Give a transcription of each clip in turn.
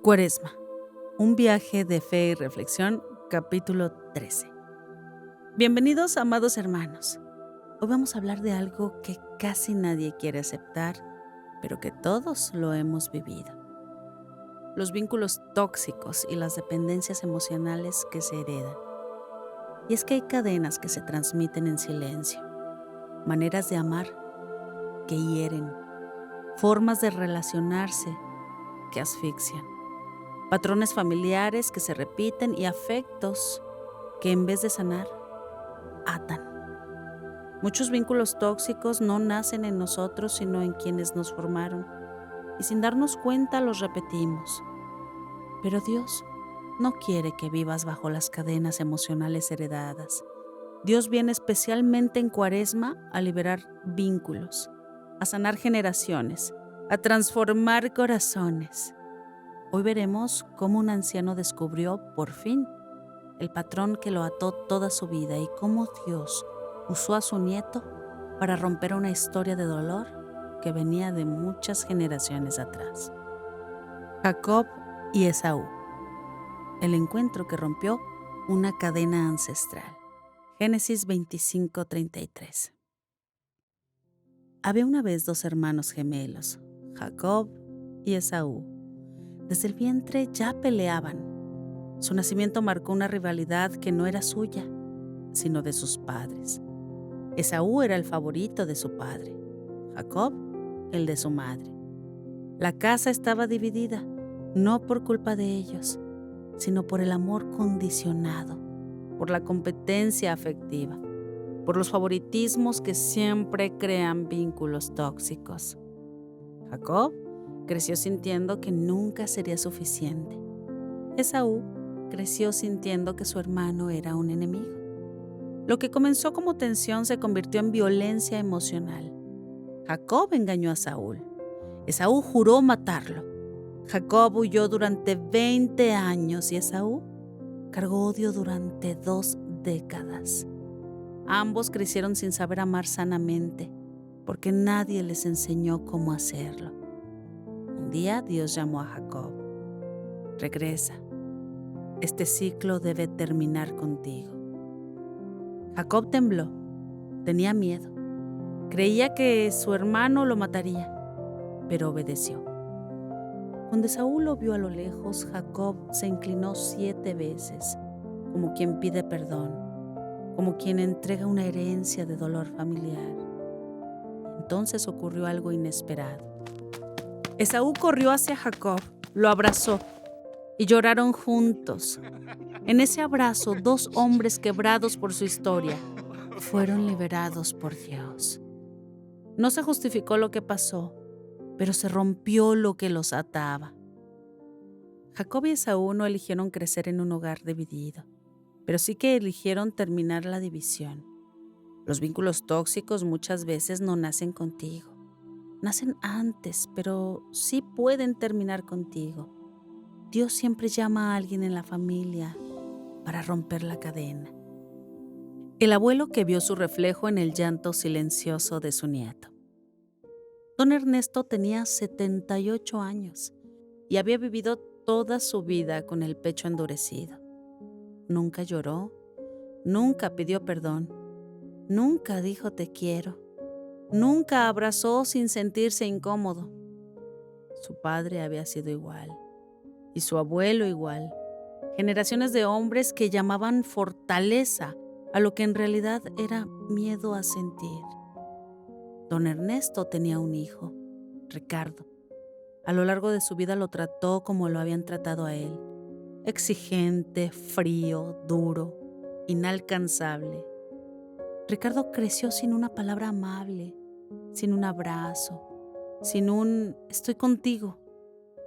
Cuaresma, un viaje de fe y reflexión, capítulo 13. Bienvenidos, amados hermanos. Hoy vamos a hablar de algo que casi nadie quiere aceptar, pero que todos lo hemos vivido. Los vínculos tóxicos y las dependencias emocionales que se heredan. Y es que hay cadenas que se transmiten en silencio, maneras de amar que hieren, formas de relacionarse que asfixian. Patrones familiares que se repiten y afectos que en vez de sanar, atan. Muchos vínculos tóxicos no nacen en nosotros, sino en quienes nos formaron, y sin darnos cuenta los repetimos. Pero Dios no quiere que vivas bajo las cadenas emocionales heredadas. Dios viene especialmente en Cuaresma a liberar vínculos, a sanar generaciones, a transformar corazones. Hoy veremos cómo un anciano descubrió, por fin, el patrón que lo ató toda su vida y cómo Dios usó a su nieto para romper una historia de dolor que venía de muchas generaciones atrás. Jacob y Esaú. El encuentro que rompió una cadena ancestral. Génesis 25:33. Había una vez dos hermanos gemelos, Jacob y Esaú. Desde el vientre ya peleaban. Su nacimiento marcó una rivalidad que no era suya, sino de sus padres. Esaú era el favorito de su padre, Jacob el de su madre. La casa estaba dividida, no por culpa de ellos, sino por el amor condicionado, por la competencia afectiva, por los favoritismos que siempre crean vínculos tóxicos. Jacob creció sintiendo que nunca sería suficiente. Esaú creció sintiendo que su hermano era un enemigo. Lo que comenzó como tensión se convirtió en violencia emocional. Jacob engañó a Saúl. Esaú juró matarlo. Jacob huyó durante 20 años y Esaú cargó odio durante 2 décadas. Ambos crecieron sin saber amar sanamente, porque nadie les enseñó cómo hacerlo. Un día Dios llamó a Jacob. Regresa. Este ciclo debe terminar contigo. Jacob tembló, tenía miedo, creía que su hermano lo mataría, pero obedeció. Cuando Esaú lo vio a lo lejos, Jacob se inclinó 7 veces, como quien pide perdón, como quien entrega una herencia de dolor familiar. Entonces ocurrió algo inesperado. Esaú corrió hacia Jacob, lo abrazó y lloraron juntos. En ese abrazo, 2 hombres quebrados por su historia fueron liberados por Dios. No se justificó lo que pasó, pero se rompió lo que los ataba. Jacob y Esaú no eligieron crecer en un hogar dividido, pero sí que eligieron terminar la división. Los vínculos tóxicos muchas veces no nacen contigo. Nacen antes, pero sí pueden terminar contigo. Dios siempre llama a alguien en la familia para romper la cadena. El abuelo que vio su reflejo en el llanto silencioso de su nieto. Don Ernesto tenía 78 años y había vivido toda su vida con el pecho endurecido. Nunca lloró, nunca pidió perdón, nunca dijo te quiero, nunca abrazó sin sentirse incómodo. Su padre había sido igual y su abuelo igual. Generaciones de hombres que llamaban fortaleza a lo que en realidad era miedo a sentir. Don Ernesto tenía un hijo, Ricardo. A lo largo de su vida lo trató como lo habían tratado a él. Exigente, frío, duro, inalcanzable. Ricardo creció sin una palabra amable, sin un abrazo, sin un estoy contigo.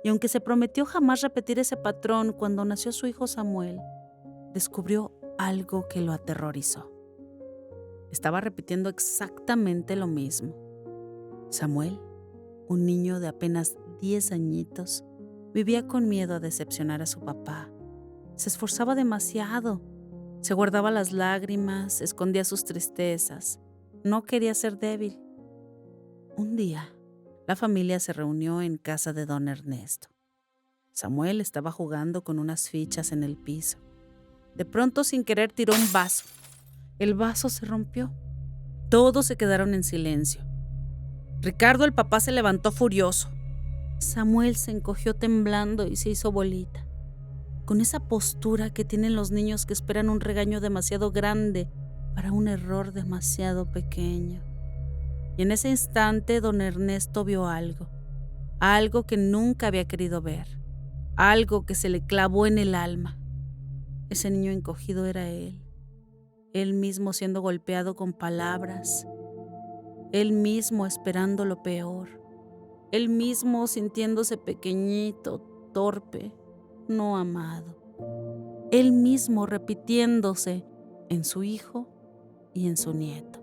Y aunque se prometió jamás repetir ese patrón, cuando nació su hijo Samuel, descubrió algo que lo aterrorizó. Estaba repitiendo exactamente lo mismo. Samuel, un niño de apenas 10 añitos, vivía con miedo a decepcionar a su papá. Se esforzaba demasiado, se guardaba las lágrimas, escondía sus tristezas. No quería ser débil. Un día, la familia se reunió en casa de don Ernesto. Samuel estaba jugando con unas fichas en el piso. De pronto, sin querer, tiró un vaso. El vaso se rompió. Todos se quedaron en silencio. Ricardo, el papá, se levantó furioso. Samuel se encogió temblando y se hizo bolita, con esa postura que tienen los niños que esperan un regaño demasiado grande para un error demasiado pequeño. Y en ese instante don Ernesto vio algo que nunca había querido ver, algo que se le clavó en el alma. Ese niño encogido era él mismo siendo golpeado con palabras, él mismo esperando lo peor, él mismo sintiéndose pequeñito, torpe, no amado, él mismo repitiéndose en su hijo y en su nieto.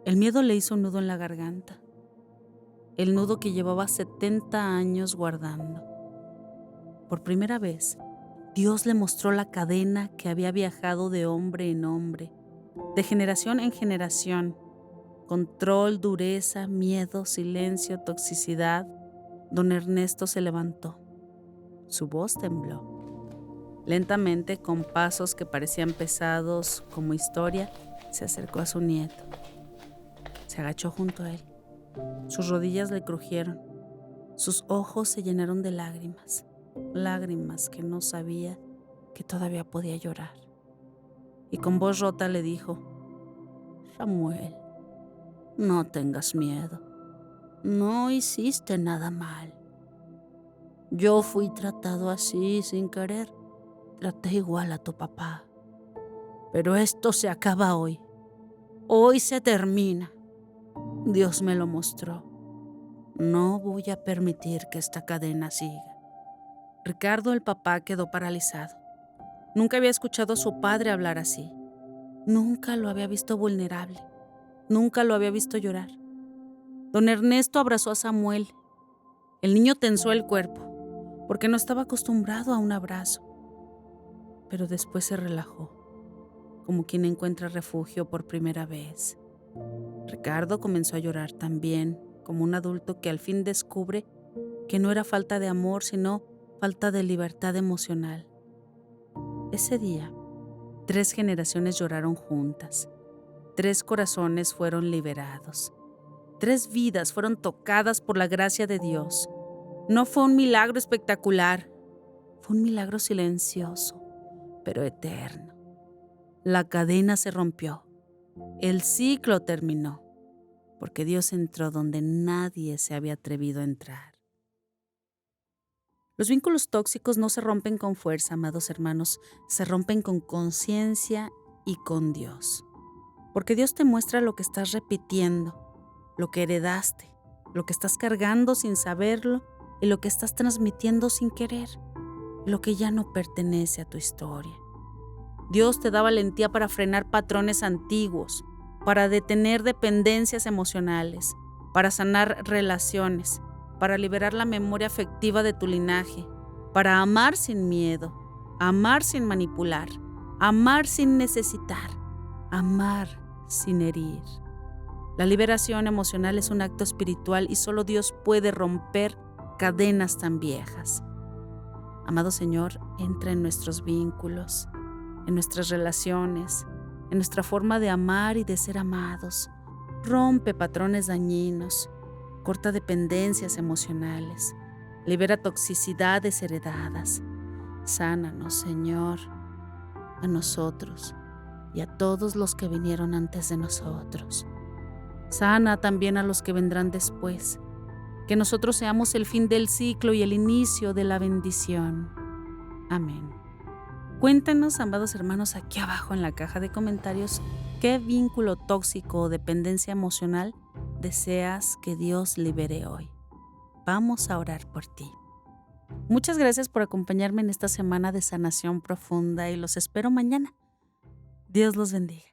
El miedo le hizo un nudo en la garganta, el nudo que llevaba 70 años guardando. Por primera vez, Dios le mostró la cadena que había viajado de hombre en hombre, de generación en generación. Control, dureza, miedo, silencio, toxicidad. Don Ernesto se levantó. Su voz tembló. Lentamente, con pasos que parecían pesados como historia, se acercó a su nieto. Se agachó junto a él. Sus rodillas le crujieron. Sus ojos se llenaron de lágrimas. Lágrimas que no sabía que todavía podía llorar. Y con voz rota le dijo: Samuel, no tengas miedo. No hiciste nada mal. Yo fui tratado así sin querer. Traté igual a tu papá. Pero esto se acaba hoy. Hoy se termina. Dios me lo mostró. No voy a permitir que esta cadena siga. Ricardo, el papá, quedó paralizado. Nunca había escuchado a su padre hablar así. Nunca lo había visto vulnerable. Nunca lo había visto llorar. Don Ernesto abrazó a Samuel. El niño tensó el cuerpo, porque no estaba acostumbrado a un abrazo. Pero después se relajó, como quien encuentra refugio por primera vez. Ricardo comenzó a llorar también, como un adulto que al fin descubre que no era falta de amor, sino falta de libertad emocional. Ese día, 3 generaciones lloraron juntas. 3 corazones fueron liberados. 3 vidas fueron tocadas por la gracia de Dios. No fue un milagro espectacular, fue un milagro silencioso, pero eterno. La cadena se rompió. El ciclo terminó, porque Dios entró donde nadie se había atrevido a entrar. Los vínculos tóxicos no se rompen con fuerza, amados hermanos, se rompen con conciencia y con Dios. Porque Dios te muestra lo que estás repitiendo, lo que heredaste, lo que estás cargando sin saberlo y lo que estás transmitiendo sin querer, lo que ya no pertenece a tu historia. Dios te da valentía para frenar patrones antiguos, para detener dependencias emocionales, para sanar relaciones, para liberar la memoria afectiva de tu linaje, para amar sin miedo, amar sin manipular, amar sin necesitar, amar sin herir. La liberación emocional es un acto espiritual y solo Dios puede romper cadenas tan viejas. Amado Señor, entra en nuestros vínculos, en nuestras relaciones, en nuestra forma de amar y de ser amados. Rompe patrones dañinos, corta dependencias emocionales, libera toxicidades heredadas. Sánanos, Señor, a nosotros y a todos los que vinieron antes de nosotros. Sana también a los que vendrán después, que nosotros seamos el fin del ciclo y el inicio de la bendición. Amén. Cuéntenos, amados hermanos, aquí abajo en la caja de comentarios, qué vínculo tóxico o dependencia emocional deseas que Dios libere hoy. Vamos a orar por ti. Muchas gracias por acompañarme en esta semana de sanación profunda y los espero mañana. Dios los bendiga.